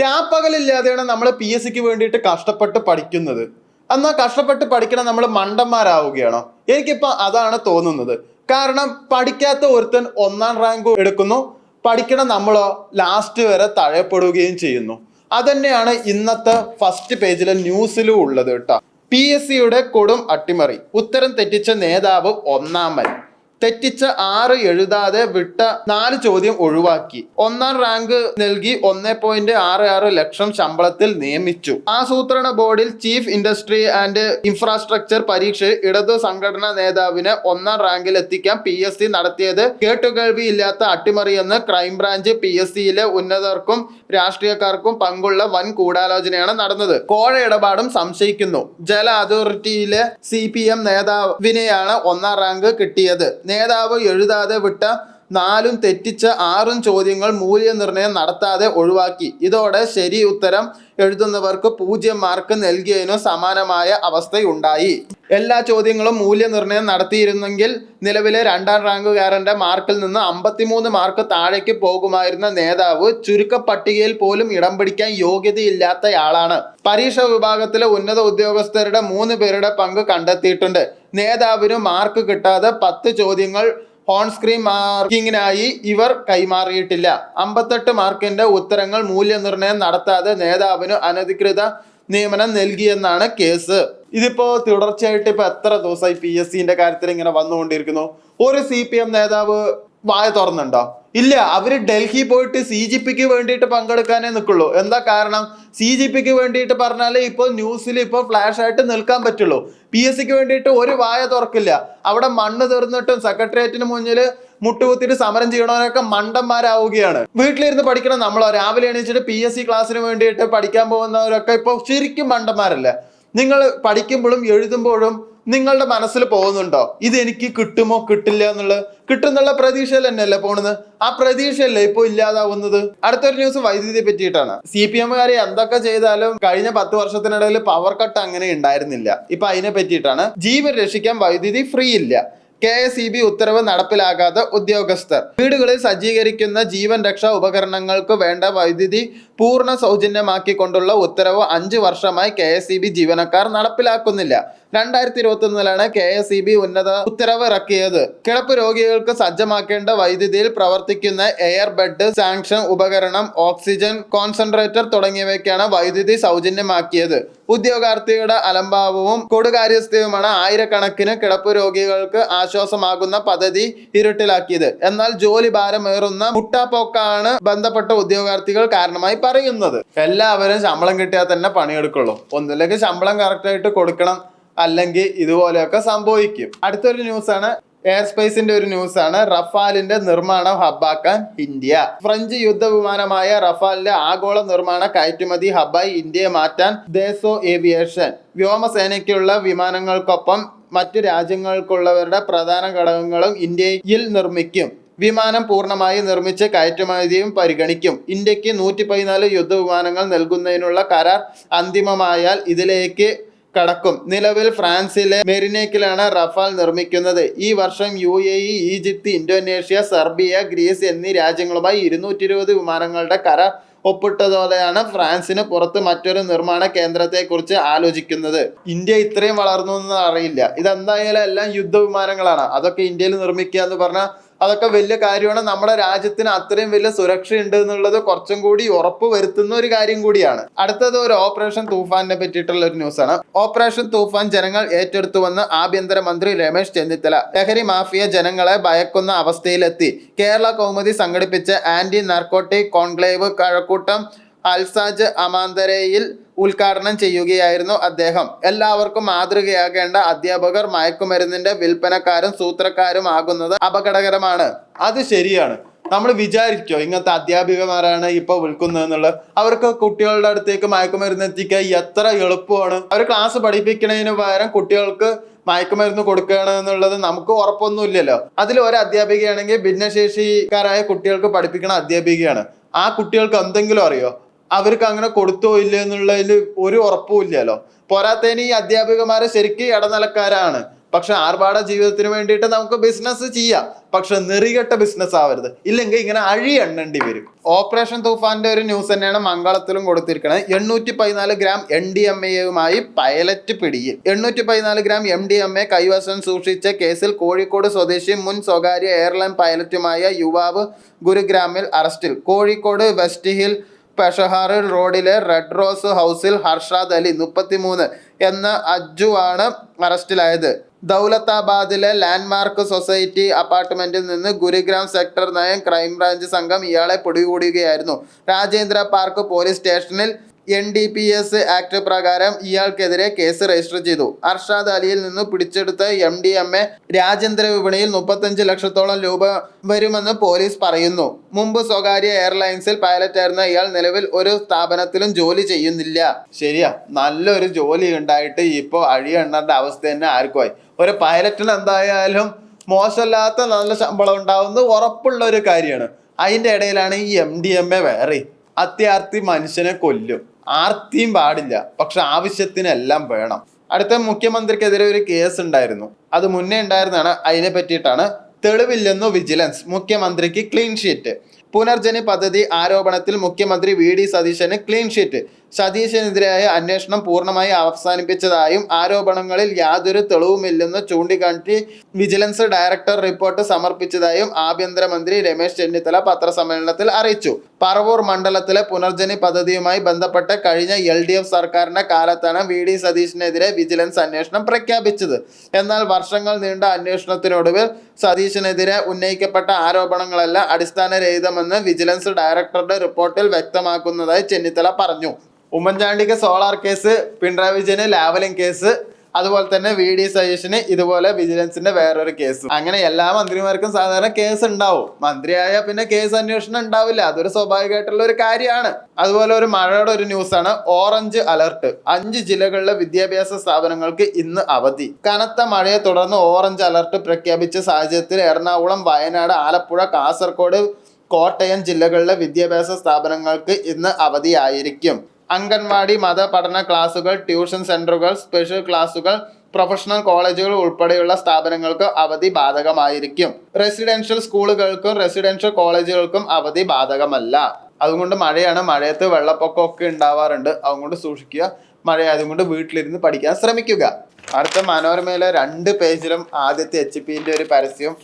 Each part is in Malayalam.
രാപ്പകലില്ലാതെയാണ് നമ്മൾ PSCക്ക് വേണ്ടിയിട്ട് കഷ്ടപ്പെട്ട് പഠിക്കുന്നത്. എന്നാൽ കഷ്ടപ്പെട്ട് പഠിക്കണം നമ്മൾ മണ്ടന്മാരാവുകയാണോ? എനിക്കിപ്പോ അതാണ് തോന്നുന്നത്. കാരണം പഠിക്കാത്ത ഒരുത്തൻ 1ാം റാങ്ക് എടുക്കുന്നു, പഠിക്കണം നമ്മളോ ലാസ്റ്റ് വരെ തഴയപ്പെടുകയും ചെയ്യുന്നു. അതന്നെയാണ് ഇന്നത്തെ ഫസ്റ്റ് പേജിലെ ന്യൂസിലും ഉള്ളത് കേട്ടോ. PSCയുടെ കൊടും അട്ടിമറി, ഉത്തരം തെറ്റിച്ച നേതാവ് ഒന്നാമൻ. തെറ്റിച്ച 6 എഴുതാതെ വിട്ട 4 ചോദ്യം ഒഴിവാക്കി. 1ാം റാങ്ക് നൽകി 1.66 ലക്ഷം ശമ്പളത്തിൽ നിയമിച്ചു. ആസൂത്രണ ബോർഡിൽ ചീഫ് ഇൻഡസ്ട്രി ആൻഡ് ഇൻഫ്രാസ്ട്രക്ചർ പരീക്ഷയിൽ ഇടതു സംഘടനാ നേതാവിനെ 1ാം റാങ്കിൽ എത്തിക്കാൻ PSC നടത്തിയത് കേട്ടുകേൾവിയില്ലാത്ത അട്ടിമറിയെന്ന് ക്രൈംബ്രാഞ്ച്. PSCയിലെ ഉന്നതർക്കും രാഷ്ട്രീയക്കാർക്കും പങ്കുള്ള വൻ ഗൂഢാലോചനയാണ് നടന്നത്. കോഴ ഇടപാടും സംശയിക്കുന്നു. ജല അതോറിറ്റിയിലെ CPM നേതാവിനെയാണ് 1ാം റാങ്ക് കിട്ടിയത്. നേതാവ് എഴുതാതെ വിട്ട 4 തെറ്റിച്ച 6 ചോദ്യങ്ങൾ മൂല്യനിർണ്ണയം നടത്താതെ ഒഴിവാക്കി. ഇതോടെ ശരി ഉത്തരം എഴുതുന്നവർക്ക് 0 മാർക്ക് നൽകിയതിനു സമാനമായ അവസ്ഥയുണ്ടായി. എല്ലാ ചോദ്യങ്ങളും മൂല്യനിർണ്ണയം നടത്തിയിരുന്നെങ്കിൽ നിലവിലെ 2ാം റാങ്കുകാരന്റെ മാർക്കിൽ നിന്ന് 53 മാർക്ക് താഴേക്ക് പോകുമായിരുന്ന നേതാവ് ചുരുക്കപ്പട്ടികയിൽ പോലും ഇടം പിടിക്കാൻ യോഗ്യതയില്ലാത്തയാളാണ്. പരീക്ഷാ വിഭാഗത്തിലെ ഉന്നത ഉദ്യോഗസ്ഥരുടെ 3 പേരുടെ പങ്ക് കണ്ടെത്തിയിട്ടുണ്ട്. നേതാവിന് മാർക്ക് കിട്ടാതെ 10 ചോദ്യങ്ങൾ ഓൺസ്ക്രീൻ മാർക്കിങ്ങിനായി ഇവർ കൈമാറിയിട്ടില്ല. 58 മാർക്കിന്റെ ഉത്തരങ്ങൾ മൂല്യനിർണ്ണയം നടത്താതെ നേതാവിന് അനധികൃത നിയമനം നൽകിയെന്നാണ് കേസ്. ഇതിപ്പോ തുടർച്ചയായിട്ട് ഇപ്പൊ എത്ര ദിവസമായി PSCന്റെ കാര്യത്തിൽ ഇങ്ങനെ വന്നുകൊണ്ടിരിക്കുന്നു. ഒരു CPM നേതാവ് വായ തുറന്നുണ്ടോ? ഇല്ല. അവര് ഡൽഹി പോയിട്ട് CGPക്ക് വേണ്ടിയിട്ട് പങ്കെടുക്കാനേ നിൽക്കുള്ളൂ. എന്താ കാരണം? CGPക്ക് വേണ്ടിയിട്ട് പറഞ്ഞാലേ ഇപ്പോൾ ന്യൂസിൽ ഇപ്പോൾ ഫ്ലാഷ് ആയിട്ട് നിൽക്കാൻ പറ്റുള്ളൂ. PSCക്ക് വേണ്ടിയിട്ട് ഒരു വായ തുറക്കില്ല. അവിടെ മണ്ണ് തീർന്നിട്ടും സെക്രട്ടേറിയറ്റിന് മുന്നിൽ മുട്ടുകുത്തിട്ട് സമരം ചെയ്യണവരൊക്കെ മണ്ടന്മാരാവുകയാണ്. വീട്ടിലിരുന്ന് പഠിക്കണം നമ്മളോ? രാവിലെ എണീച്ചിട്ട് PSC ക്ലാസ്സിന് വേണ്ടിയിട്ട് പഠിക്കാൻ പോകുന്നവരൊക്കെ ഇപ്പോൾ ശരിക്കും മണ്ടന്മാരല്ല. നിങ്ങൾ പഠിക്കുമ്പോഴും എഴുതുമ്പോഴും നിങ്ങളുടെ മനസ്സിൽ പോകുന്നുണ്ടോ ഇത് എനിക്ക് കിട്ടുമോ കിട്ടില്ല എന്നുള്ളത്? കിട്ടുന്നുള്ള പ്രതീക്ഷയിൽ തന്നെയല്ലേ പോണത്. ആ പ്രതീക്ഷയല്ലേ ഇപ്പൊ ഇല്ലാതാവുന്നത്. അടുത്തൊരു ന്യൂസ് വൈദ്യുതിയെ പറ്റിയിട്ടാണ്. CPMകാരെ എന്തൊക്കെ ചെയ്താലും കഴിഞ്ഞ 10 വർഷത്തിനിടയിൽ പവർ കട്ട് അങ്ങനെ ഉണ്ടായിരുന്നില്ല. ഇപ്പൊ അതിനെ പറ്റിയിട്ടാണ്. ജീവൻ രക്ഷിക്കാൻ വൈദ്യുതി ഫ്രീ ഇല്ല. KSEB ഉത്തരവ് നടപ്പിലാകാതെ ഉദ്യോഗസ്ഥർ. വീടുകളിൽ സജ്ജീകരിക്കുന്ന ജീവൻ രക്ഷാ ഉപകരണങ്ങൾക്ക് വേണ്ട വൈദ്യുതി പൂർണ്ണ സൗജന്യമാക്കിക്കൊണ്ടുള്ള ഉത്തരവ് 5 വർഷമായി KSEB ജീവനക്കാർ നടപ്പിലാക്കുന്നില്ല. 2021 KSEB ഉന്നത ഉത്തരവ് ഇറക്കിയത്. കിടപ്പ് രോഗികൾക്ക് സജ്ജമാക്കേണ്ട വൈദ്യുതിയിൽ പ്രവർത്തിക്കുന്ന എയർ ബെഡ്, സാങ്ഷൻ ഉപകരണം, ഓക്സിജൻ കോൺസെൻട്രേറ്റർ തുടങ്ങിയവയ്ക്കാണ് വൈദ്യുതി സൗജന്യമാക്കിയത്. ഉദ്യോഗാർത്ഥിയുടെ അലംഭാവവും കൊടുകാര്യസ്ഥയുമാണ് ആയിരക്കണക്കിന് കിടപ്പ് രോഗികൾക്ക് ആശ്വാസമാകുന്ന പദ്ധതി ഇരുട്ടിലാക്കിയത്. എന്നാൽ ജോലി ഭാരമേറുന്ന മുട്ടാപ്പോക്കാണ് ബന്ധപ്പെട്ട ഉദ്യോഗാർത്ഥികൾ കാരണമായി പറയുന്നത്. എല്ലാവരും ശമ്പളം കിട്ടിയാൽ തന്നെ പണിയെടുക്കുള്ളൂ. ഒന്നില്ലെങ്കിൽ ശമ്പളം കറക്റ്റായിട്ട് കൊടുക്കണം, അല്ലെങ്കിൽ ഇതുപോലെയൊക്കെ സംഭവിക്കും. അടുത്തൊരു ന്യൂസാണ് എയർ സ്പേസിന്റെ ഒരു ന്യൂസാണ്. റഫാലിന്റെ നിർമ്മാണം ഹബ്ബാക്കാൻ ഇന്ത്യ. ഫ്രഞ്ച് യുദ്ധവിമാനമായ റഫാലിന്റെ ആഗോള നിർമ്മാണ കയറ്റുമതി ഹബ്ബായി ഇന്ത്യയെ മാറ്റാൻ ദേസോ ഏവിയേഷൻ വ്യോമസേനയ്ക്കുള്ള വിമാനങ്ങൾക്കൊപ്പം മറ്റു രാജ്യങ്ങൾക്കുള്ളവരുടെ പ്രധാന ഘടകങ്ങളും ഇന്ത്യയിൽ നിർമ്മിക്കും. വിമാനം പൂർണ്ണമായി നിർമ്മിച്ച് കയറ്റുമതിയും പരിഗണിക്കും. ഇന്ത്യക്ക് 114 യുദ്ധവിമാനങ്ങൾ നൽകുന്നതിനുള്ള കരാർ അന്തിമമായാൽ ഇതിലേക്ക് കടക്കും. നിലവിൽ ഫ്രാൻസിലെ മെറിനേക്കിലാണ് റഫാൽ നിർമ്മിക്കുന്നത്. ഈ വർഷം UAE, Egypt, Indonesia, Serbia, Greece എന്നീ രാജ്യങ്ങളുമായി 220 വിമാനങ്ങളുടെ കരാർ ഒപ്പിട്ടതോടെയാണ് ഫ്രാൻസിന് പുറത്ത് മറ്റൊരു നിർമ്മാണ കേന്ദ്രത്തെക്കുറിച്ച് ആലോചിക്കുന്നത്. ഇന്ത്യ ഇത്രയും വളർന്നു എന്ന് അറിയില്ല. ഇതെന്തായാലും എല്ലാം യുദ്ധവിമാനങ്ങളാണ്. അതൊക്കെ ഇന്ത്യയിൽ നിർമ്മിക്കുക എന്ന് പറഞ്ഞാൽ അതൊക്കെ വലിയ കാര്യമാണ്. നമ്മുടെ രാജ്യത്തിന് അത്രയും വലിയ സുരക്ഷ ഉണ്ട് എന്നുള്ളത് കുറച്ചും കൂടി ഉറപ്പ് വരുത്തുന്ന ഒരു കാര്യം കൂടിയാണ്. അടുത്തത് ഒരു ഓപ്പറേഷൻ തൂഫാനിനെ പറ്റിയിട്ടുള്ള ഒരു ന്യൂസാണ്. ഓപ്പറേഷൻ തൂഫാൻ ജനങ്ങൾ ഏറ്റെടുത്തുവെന്ന് ആഭ്യന്തരമന്ത്രി രമേശ് ചെന്നിത്തല. ലഹരി മാഫിയ ജനങ്ങളെ ഭയക്കുന്ന അവസ്ഥയിലെത്തി. കേരള കൗമുദി സംഘടിപ്പിച്ച anti narcotic conclave Kazhakkoottam Alsaj അമാന്തരയിൽ ഉദ്ഘാടനം ചെയ്യുകയായിരുന്നു അദ്ദേഹം. എല്ലാവർക്കും മാതൃകയാകേണ്ട അധ്യാപകർ മയക്കുമരുന്നിന്റെ വിൽപ്പനക്കാരും സൂത്രക്കാരും ആകുന്നത് അപകടകരമാണ്. അത് ശരിയാണ്. നമ്മൾ വിചാരിക്കോ ഇങ്ങനത്തെ അധ്യാപികമാരാണ് ഇപ്പൊ വിൽക്കുന്നതെന്നുള്ളത്? അവർക്ക് കുട്ടികളുടെ അടുത്തേക്ക് മയക്കുമരുന്ന് എത്തിക്കാൻ എത്ര എളുപ്പമാണ്. അവർ ക്ലാസ് പഠിപ്പിക്കുന്നതിന് പകരം കുട്ടികൾക്ക് മയക്കുമരുന്ന് കൊടുക്കുകയാണ് എന്നുള്ളത് നമുക്ക് ഉറപ്പൊന്നുമില്ലല്ലോ. അതിൽ ഒരു അധ്യാപികയാണെങ്കിൽ ഭിന്നശേഷിക്കാരായ കുട്ടികൾക്ക് പഠിപ്പിക്കുന്ന അധ്യാപികയാണ്. ആ കുട്ടികൾക്ക് എന്തെങ്കിലും അറിയോ? അവർക്ക് അങ്ങനെ കൊടുത്തോ ഇല്ല എന്നുള്ളതിൽ ഒരു ഉറപ്പും ഇല്ലല്ലോ. പോരാത്തതിന് ഈ അധ്യാപികമാരെ ശരിക്കും ഇടനിലക്കാരാണ്. പക്ഷെ ആർഭാട ജീവിതത്തിന് വേണ്ടിയിട്ട് നമുക്ക് ബിസിനസ് ചെയ്യാം, പക്ഷെ നെറികെട്ട ബിസിനസ് ആവരുത്, ഇല്ലെങ്കിൽ ഇങ്ങനെ അഴി എണ്ണേണ്ടി വരും. ഓപ്പറേഷൻ തൂഫാന്റെ ഒരു ന്യൂസ് തന്നെയാണ് മംഗളത്തിലും കൊടുത്തിരിക്കുന്നത്. 814 ഗ്രാം MDMA പൈലറ്റ് പിടിയിൽ. 814 ഗ്രാം MDMA കൈവശം സൂക്ഷിച്ച കേസിൽ കോഴിക്കോട് സ്വദേശി മുൻ സ്വകാര്യ എയർലൈൻ പൈലറ്റുമായ യുവാവ് ഗുരുഗ്രാമിൽ അറസ്റ്റിൽ. കോഴിക്കോട് വെസ്റ്റ് ഹിൽ പെഷഹാർ റോഡിലെ റെഡ് റോസ് ഹൗസിൽ ഹർഷാദ് അലി 33 എന്ന അജ്ജു ആണ് അറസ്റ്റിലായത്. ദൗലത്താബാദിലെ ലാൻഡ്മാർക്ക് സൊസൈറ്റി അപ്പാർട്ട്മെന്റിൽ നിന്ന് ഗുരുഗ്രാം സെക്ടർ 9 ക്രൈംബ്രാഞ്ച് സംഘം ഇയാളെ പിടികൂടുകയായിരുന്നു. രാജേന്ദ്ര പാർക്ക് പോലീസ് സ്റ്റേഷനിൽ NDPS ആക്ട് പ്രകാരം ഇയാൾക്കെതിരെ കേസ് രജിസ്റ്റർ ചെയ്തു. അർഷാദ് അലിയിൽ നിന്ന് പിടിച്ചെടുത്ത MDMA രാജ്യാന്തര വിപണിയിൽ 35 ലക്ഷത്തോളം രൂപ വരുമെന്ന് പോലീസ് പറയുന്നു. മുമ്പ് സ്വകാര്യ എയർലൈൻസിൽ പൈലറ്റായിരുന്ന ഇയാൾ നിലവിൽ ഒരു സ്ഥാപനത്തിലും ജോലി ചെയ്യുന്നില്ല. ശരിയാ, നല്ലൊരു ജോലി ഉണ്ടായിട്ട് ഇപ്പോൾ അഴിയെണ്ണേണ്ട അവസ്ഥ തന്നെ ആർക്കുമായി. ഒരു പൈലറ്റിന് എന്തായാലും മോശമില്ലാത്ത നല്ല ശമ്പളം ഉണ്ടാവുന്നത് ഉറപ്പുള്ള ഒരു കാര്യമാണ്. അതിൻ്റെ ഇടയിലാണ് ഈ MDMA വേറെ. അത്യാർത്തി മനുഷ്യനെ കൊല്ലും. ആർത്തിയും പാടില്ല, പക്ഷെ ആവശ്യത്തിനെല്ലാം വേണം. അടുത്ത മുഖ്യമന്ത്രിക്കെതിരെ ഒരു കേസ് ഉണ്ടായിരുന്നു, അത് മുന്നേ ഉണ്ടായിരുന്നതാണ്. അതിനെ പറ്റിയിട്ടാണ്. തെളിവില്ലെന്നു വിജിലൻസ്, മുഖ്യമന്ത്രിക്ക് ക്ലീൻ ഷീറ്റ്. പുനർജനി പദ്ധതി ആരോപണത്തിൽ മുഖ്യമന്ത്രി VD സതീശന് ക്ലീൻ ഷീറ്റ്. സതീശനെതിരായ അന്വേഷണം പൂർണ്ണമായി അവസാനിപ്പിച്ചതായും ആരോപണങ്ങളിൽ യാതൊരു തെളിവുമില്ലെന്ന് ചൂണ്ടിക്കാട്ടി വിജിലൻസ് ഡയറക്ടർ റിപ്പോർട്ട് സമർപ്പിച്ചതായും ആഭ്യന്തരമന്ത്രി രമേശ് ചെന്നിത്തല പത്രസമ്മേളനത്തിൽ അറിയിച്ചു. പറവൂർ മണ്ഡലത്തിലെ പുനർജനി പദ്ധതിയുമായി ബന്ധപ്പെട്ട് കഴിഞ്ഞ LDF സർക്കാരിന്റെ കാലത്താണ് VD സതീശനെതിരെ വിജിലൻസ് അന്വേഷണം പ്രഖ്യാപിച്ചത്. എന്നാൽ വർഷങ്ങൾ നീണ്ട അന്വേഷണത്തിനൊടുവിൽ സതീശനെതിരെ ഉന്നയിക്കപ്പെട്ട ആരോപണങ്ങളെല്ലാം അടിസ്ഥാനരഹിതമെന്ന് വിജിലൻസ് ഡയറക്ടറുടെ റിപ്പോർട്ടിൽ വ്യക്തമാക്കുന്നതായി ചെന്നിത്തല പറഞ്ഞു. ഉമ്മൻചാണ്ടിക്ക് സോളാർ കേസ്, പിണറായി വിജയന് ലാവലിംഗ് കേസ്, അതുപോലെ തന്നെ VD സതീശന് ഇതുപോലെ വിജിലൻസിന്റെ വേറൊരു കേസ്. അങ്ങനെ എല്ലാ മന്ത്രിമാർക്കും സാധാരണ കേസ് ഉണ്ടാവും. മന്ത്രിയായ പിന്നെ കേസ് അന്വേഷണം ഉണ്ടാവില്ല, അതൊരു സ്വാഭാവികമായിട്ടുള്ള ഒരു കാര്യമാണ്. അതുപോലെ ഒരു മഴയുടെ ഒരു ന്യൂസാണ്. Orange alert. 5 ജില്ലകളിലെ വിദ്യാഭ്യാസ സ്ഥാപനങ്ങൾക്ക് ഇന്ന് അവധി. കനത്ത മഴയെ തുടർന്ന് ഓറഞ്ച് അലർട്ട് പ്രഖ്യാപിച്ച സാഹചര്യത്തിൽ എറണാകുളം, വയനാട്, ആലപ്പുഴ, കാസർഗോഡ്, കോട്ടയം ജില്ലകളിലെ വിദ്യാഭ്യാസ സ്ഥാപനങ്ങൾക്ക് ഇന്ന് അവധിയായിരിക്കും. അംഗൻവാടി, മതപഠന ക്ലാസുകൾ, ട്യൂഷൻ സെന്ററുകൾ, സ്പെഷ്യൽ ക്ലാസുകൾ, പ്രൊഫഷണൽ കോളേജുകൾ ഉൾപ്പെടെയുള്ള സ്ഥാപനങ്ങൾക്ക് അവധി ബാധകമായിരിക്കും. റെസിഡൻഷ്യൽ സ്കൂളുകൾക്കും റെസിഡൻഷ്യൽ കോളേജുകൾക്കും അവധി ബാധകമല്ല. അതുകൊണ്ട് മഴയാണ്, മഴയത്ത് വെള്ളപ്പൊക്കമൊക്കെ ഉണ്ടാവാറുണ്ട്, അതുകൊണ്ട് സൂക്ഷിക്കുക. മഴയായതും കൊണ്ട് വീട്ടിലിരുന്ന് പഠിക്കാൻ ശ്രമിക്കുക. അടുത്ത മനോരമയിലെ 2 പേജിലും ആദ്യത്തെ HP-ന്റെ ഒരു പരസ്യം,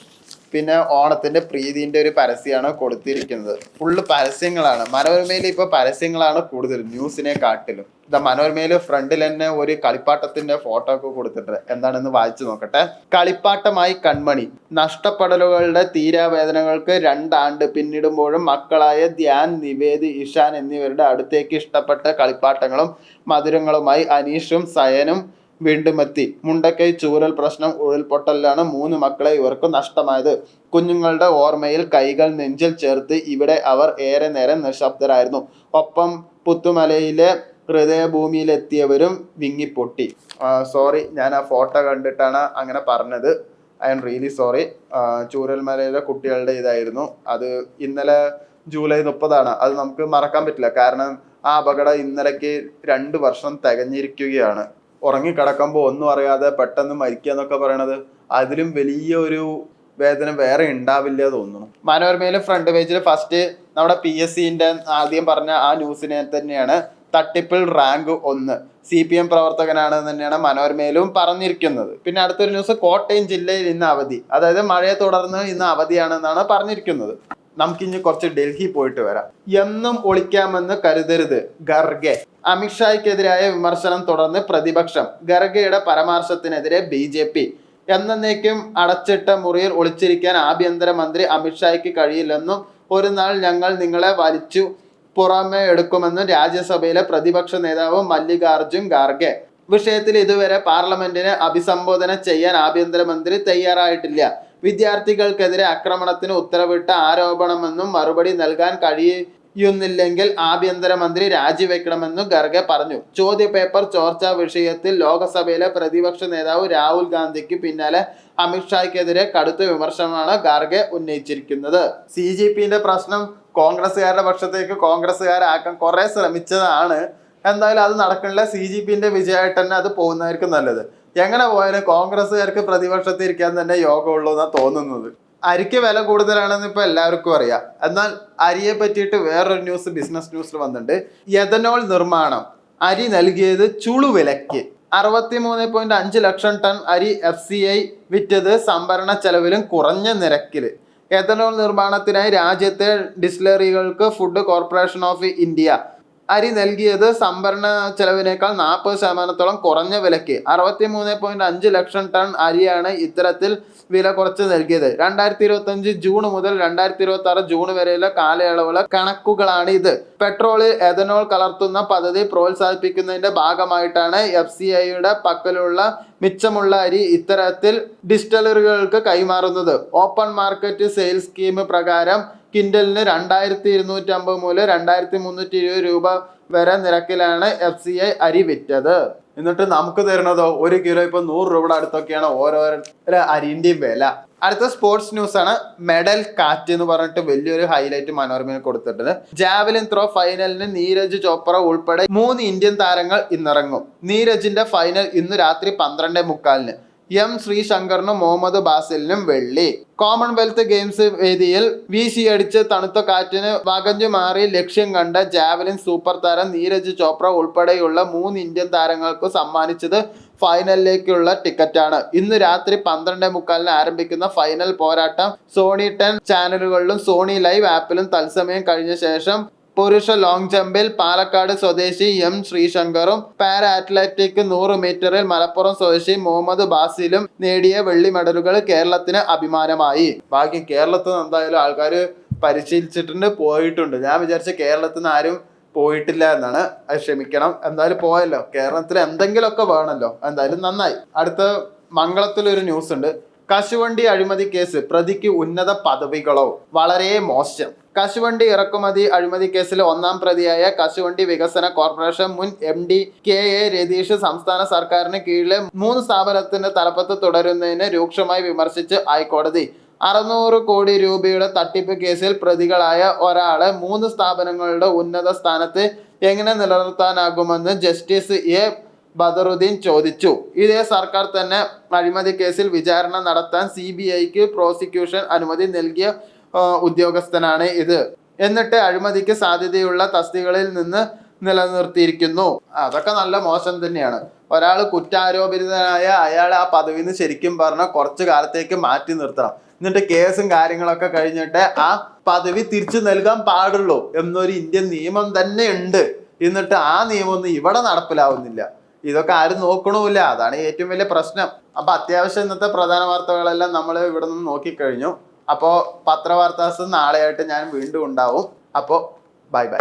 പിന്നെ ഓണത്തിന്റെ പ്രീതിന്റെ ഒരു പരസ്യമാണ് കൊടുത്തിരിക്കുന്നത്. ഫുള്ള് പരസ്യങ്ങളാണ്. മനോരമയിൽ ഇപ്പോൾ പരസ്യങ്ങളാണ് കൂടുതൽ ന്യൂസിനെ കാട്ടിലും. മനോരമയിൽ ഫ്രണ്ടിൽ തന്നെ ഒരു കളിപ്പാട്ടത്തിന്റെ ഫോട്ടോ ഒക്കെ കൊടുത്തിട്ടുണ്ട്. എന്താണെന്ന് വായിച്ചു നോക്കട്ടെ. കളിപ്പാട്ടമായി കൺമണി. നഷ്ടപ്പെടലുകളുടെ തീരാവേദനകൾക്ക് 2 ആണ്ട് പിന്നിടുമ്പോഴും മക്കളായ ധ്യാൻ, നിവേദ്, ഇഷാൻ എന്നിവരുടെ അടുത്തേക്ക് ഇഷ്ടപ്പെട്ട കളിപ്പാട്ടങ്ങളും മധുരങ്ങളുമായി അനീഷും സയനും വീണ്ടും എത്തി. മുണ്ടക്കൈ ചൂരൽ പ്രശ്നം ഉരുൾപൊട്ടലിലാണ് 3 മക്കളെ ഇവർക്ക് നഷ്ടമായത്. കുഞ്ഞുങ്ങളുടെ ഓർമ്മയിൽ കൈകൾ നെഞ്ചിൽ ചേർത്ത് ഇവിടെ അവർ ഏറെ നേരം നിശബ്ദരായിരുന്നു. ഒപ്പം പുത്തുമലയിലെ ഹൃദയഭൂമിയിലെത്തിയവരും വിങ്ങിപ്പൊട്ടി. സോറി, ഞാൻ ആ ഫോട്ടോ കണ്ടിട്ടാണ് അങ്ങനെ പറഞ്ഞത്. I am really sorry. ചൂരൽമലയിലെ കുട്ടികളുടെ ഇതായിരുന്നു അത്. ഇന്നലെ ജൂലൈ 30 അത് നമുക്ക് മറക്കാൻ പറ്റില്ല. കാരണം ആ അപകടം ഇന്നലേക്ക് 2 വർഷം തികഞ്ഞിരിക്കുകയാണ്. ഉറങ്ങിക്കിടക്കുമ്പോൾ ഒന്നും അറിയാതെ പെട്ടെന്ന് മരിക്കുക എന്നൊക്കെ പറയണത് അതിലും വലിയൊരു വേദന വേറെ ഉണ്ടാവില്ല തോന്നുന്നു. മനോരമയിലെ ഫ്രണ്ട് പേജിൽ ഫസ്റ്റ് നമ്മുടെ PSCന്റെ ആദ്യം പറഞ്ഞ ആ ന്യൂസിനെ തന്നെയാണ്. തട്ടിപ്പിൽ റാങ്ക് 1 CPM പ്രവർത്തകനാണ് തന്നെയാണ് മനോരമയിലും പറഞ്ഞിരിക്കുന്നത്. പിന്നെ അടുത്തൊരു ന്യൂസ്, കോട്ടയം ജില്ലയിൽ ഇന്ന് അവധി. അതായത് മഴയെ തുടർന്ന് ഇന്ന് അവധിയാണെന്നാണ് പറഞ്ഞിരിക്കുന്നത്. നമുക്കിനി കുറച്ച് ഡൽഹി പോയിട്ട് വരാം. എന്നും ഒളിക്കാമെന്ന് കരുതരുത്, ഖർഗെ. അമിത്ഷായ്ക്കെതിരായ വിമർശനം തുടർന്ന് പ്രതിപക്ഷം. ഖർഗെയുടെ പരാമർശത്തിനെതിരെ BJP. എന്നേക്കും അടച്ചിട്ട മുറിയിൽ ഒളിച്ചിരിക്കാൻ ആഭ്യന്തരമന്ത്രി അമിത്ഷായ്ക്ക് കഴിയില്ലെന്നും ഒരു നാൾ ഞങ്ങൾ നിങ്ങളെ വലിച്ചു പുറമെ എടുക്കുമെന്നും രാജ്യസഭയിലെ പ്രതിപക്ഷ നേതാവ് മല്ലികാർജുൻ ഖാർഗെ. വിഷയത്തിൽ ഇതുവരെ പാർലമെന്റിനെ അഭിസംബോധന ചെയ്യാൻ ആഭ്യന്തരമന്ത്രി തയ്യാറായിട്ടില്ല. വിദ്യാർത്ഥികൾക്കെതിരെ ആക്രമണത്തിന് ഉത്തരവിട്ട ആരോപണമെന്നും മറുപടി നൽകാൻ കഴിയുന്നില്ലെങ്കിൽ ആഭ്യന്തരമന്ത്രി രാജിവെക്കണമെന്നും ഖർഗെ പറഞ്ഞു. ചോദ്യപേപ്പർ ചോർച്ചാ വിഷയത്തിൽ ലോക്സഭയിലെ പ്രതിപക്ഷ നേതാവ് രാഹുൽ ഗാന്ധിക്ക് പിന്നാലെ അമിത്ഷായ്ക്കെതിരെ കടുത്ത വിമർശനമാണ് ഖാർഗെ ഉന്നയിച്ചിരിക്കുന്നത്. CJPന്റെ പ്രശ്നം കോൺഗ്രസ്സുകാരുടെ പക്ഷത്തേക്ക് കോൺഗ്രസ്സുകാരാക്കാൻ കുറെ ശ്രമിച്ചതാണ്. എന്തായാലും അത് നടക്കണില്ല. CJPന്റെ വിജയമായിട്ട് തന്നെ അത് പോകുന്നതായിരിക്കും നല്ലത്. എങ്ങനെ പോയാലും കോൺഗ്രസ്സുകാർക്ക് പ്രതിപക്ഷത്തിൽ ഇരിക്കാൻ തന്നെ യോഗമുള്ളൂ എന്നാണ് തോന്നുന്നത്. അരിക്ക് വില കൂടുതലാണെന്ന് ഇപ്പൊ എല്ലാവർക്കും അറിയാം. എന്നാൽ അരിയെ പറ്റിയിട്ട് വേറൊരു ന്യൂസ് ബിസിനസ് ന്യൂസിൽ വന്നിട്ടുണ്ട്. എഥനോൾ നിർമ്മാണം അരി നൽകിയത് ചുളുവിലയ്ക്ക്. 63.5 ലക്ഷം ടൺ അരി FCI വിറ്റത് സംഭരണ ചെലവിലും കുറഞ്ഞ നിരക്കില്. എഥനോൾ നിർമ്മാണത്തിനായി രാജ്യത്തെ ഡിസ്റ്റിലറികൾക്ക് ഫുഡ് കോർപ്പറേഷൻ ഓഫ് ഇന്ത്യ അരി നൽകിയത് സംഭരണ ചെലവിനേക്കാൾ 40% കുറഞ്ഞ വിലയ്ക്ക്. 63.5 ലക്ഷം ടൺ അരിയാണ് ഇത്തരത്തിൽ വില കുറച്ച് നൽകിയത്. 2025 ജൂൺ മുതൽ 2026 ജൂൺ വരെയുള്ള കാലയളവുള്ള കണക്കുകളാണ് ഇത്. പെട്രോളിൽ എഥനോൾ കലർത്തുന്ന പദ്ധതി പ്രോത്സാഹിപ്പിക്കുന്നതിന്റെ ഭാഗമായിട്ടാണ് FCIയുടെ പക്കലുള്ള മിച്ചമുള്ള അരി ഇത്തരത്തിൽ ഡിസ്റ്റിലറികൾക്ക് കൈമാറുന്നത്. ഓപ്പൺ മാർക്കറ്റ് സെയിൽസ് സ്കീം പ്രകാരം കിൻഡലിന് 2250 മുതൽ 2320 രൂപ വരെ നിരക്കിലാണ് FCI അരി വിറ്റത്. എന്നിട്ട് നമുക്ക് തരുന്നതോ 1 കിലോ ഇപ്പൊ 100 രൂപയുടെ അടുത്തൊക്കെയാണ് ഓരോരോ അരിന്റെയും വില. അടുത്ത സ്പോർട്സ് ന്യൂസ് ആണ്. മെഡൽ കാറ്റ് എന്ന് പറഞ്ഞിട്ട് വലിയൊരു ഹൈലൈറ്റ് മനോരമയിൽ കൊടുത്തിട്ടുണ്ട്. ജാവലിൻ ത്രോ ഫൈനലിന് നീരജ് ചോപ്ര ഉൾപ്പെടെ 3 ഇന്ത്യൻ താരങ്ങൾ ഇന്നിറങ്ങും. നീരജിന്റെ ഫൈനൽ ഇന്ന് രാത്രി 12:45. M ശ്രീശങ്കറിനും മുഹമ്മദ് ബാസിലിനും വെള്ളി. കോമൺവെൽത്ത് ഗെയിംസ് വേദിയിൽ വീശിയടിച്ച് തണുത്ത കാറ്റിന് വകഞ്ഞു മാറി ലക്ഷ്യം കണ്ട ജാവലിൻ സൂപ്പർ താരം നീരജ് ചോപ്ര ഉൾപ്പെടെയുള്ള 3 ഇന്ത്യൻ താരങ്ങൾക്ക് സമ്മാനിച്ചത് ഫൈനലിലേക്കുള്ള ടിക്കറ്റാണ്. ഇന്ന് രാത്രി 12:45 ആരംഭിക്കുന്ന ഫൈനൽ പോരാട്ടം സോണി 10 ചാനലുകളിലും സോണി ലൈവ് ആപ്പിലും തത്സമയം കഴിഞ്ഞ ശേഷം പുരുഷ ലോങ് ജമ്പിൽ പാലക്കാട് സ്വദേശി M ശ്രീശങ്കറും പാരാ അത്ലറ്റിക് 100 മീറ്ററിൽ മലപ്പുറം സ്വദേശി മുഹമ്മദ് ബാസിലും നേടിയ വെള്ളി മെഡലുകൾ കേരളത്തിന് അഭിമാനമായി. ബാക്കി കേരളത്തിൽ നിന്ന് എന്തായാലും ആൾക്കാർ പരിശീലിച്ചിട്ടുണ്ട്, പോയിട്ടുണ്ട്. ഞാൻ വിചാരിച്ച കേരളത്തിൽ നിന്ന് ആരും പോയിട്ടില്ല എന്നാണ്. അത് ക്ഷമിക്കണം, എന്തായാലും പോയല്ലോ. കേരളത്തിൽ എന്തെങ്കിലുമൊക്കെ വേണമല്ലോ, എന്തായാലും നന്നായി. അടുത്ത മംഗളത്തിലൊരു ന്യൂസ് ഉണ്ട്. കശുവണ്ടി അഴിമതി കേസ് പ്രതിക്ക് ഉന്നത പദവികളോ? വളരെ മോശം. കശുവണ്ടി ഇറക്കുമതി അഴിമതി കേസിലെ 1-ാം പ്രതിയായ കശുവണ്ടി വികസന കോർപ്പറേഷൻ മുൻ MD KA രതീഷ് സംസ്ഥാന സർക്കാരിന് കീഴിലെ 3 സ്ഥാപനത്തിന്റെ തലപ്പത്ത് തുടരുന്നതിനെ രൂക്ഷമായി വിമർശിച്ച് ഹൈക്കോടതി. 600 കോടി രൂപയുടെ തട്ടിപ്പ് കേസിൽ പ്രതികളായ ഒരാളെ 3 സ്ഥാപനങ്ങളുടെ ഉന്നത സ്ഥാനത്ത് എങ്ങനെ നിലനിർത്താനാകുമെന്ന് ജസ്റ്റിസ് A ബദറുദ്ദീൻ ചോദിച്ചു. ഇതേ സർക്കാർ തന്നെ അഴിമതി കേസിൽ വിചാരണ നടത്താൻ CBIക്ക് പ്രോസിക്യൂഷൻ അനുമതി നൽകിയ ഉദ്യോഗസ്ഥനാണ് ഇത്. എന്നിട്ട് അഴിമതിക്ക് സാധ്യതയുള്ള തസ്തികകളിൽ നിന്ന് നിലനിർത്തിയിരിക്കുന്നു. അതൊക്കെ നല്ല മോശം തന്നെയാണ്. ഒരാൾ കുറ്റാരോപിതനായ അയാൾ ആ പദവിയിൽ നിന്ന് ശരിക്കും പറഞ്ഞാൽ കുറച്ചു കാലത്തേക്ക് മാറ്റി നിർത്തണം. എന്നിട്ട് കേസും കാര്യങ്ങളൊക്കെ കഴിഞ്ഞിട്ട് ആ പദവി തിരിച്ചു നൽകാൻ പാടുള്ളൂ എന്നൊരു ഇന്ത്യൻ നിയമം തന്നെ ഉണ്ട്. എന്നിട്ട് ആ നിയമമൊന്നും ഇവിടെ നടപ്പിലാവുന്നില്ല. ഇതൊക്കെ ആരും നോക്കണമില്ല. അതാണ് ഏറ്റവും വലിയ പ്രശ്നം. അപ്പൊ അത്യാവശ്യം ഇന്നത്തെ പ്രധാന വാർത്തകളെല്ലാം നമ്മൾ ഇവിടെ നിന്ന് നോക്കിക്കഴിഞ്ഞു. അപ്പോൾ പത്രവാർത്താസ് നാളെയായിട്ട് ഞാൻ വീണ്ടും ഉണ്ടാവും. അപ്പോൾ ബൈ ബൈ.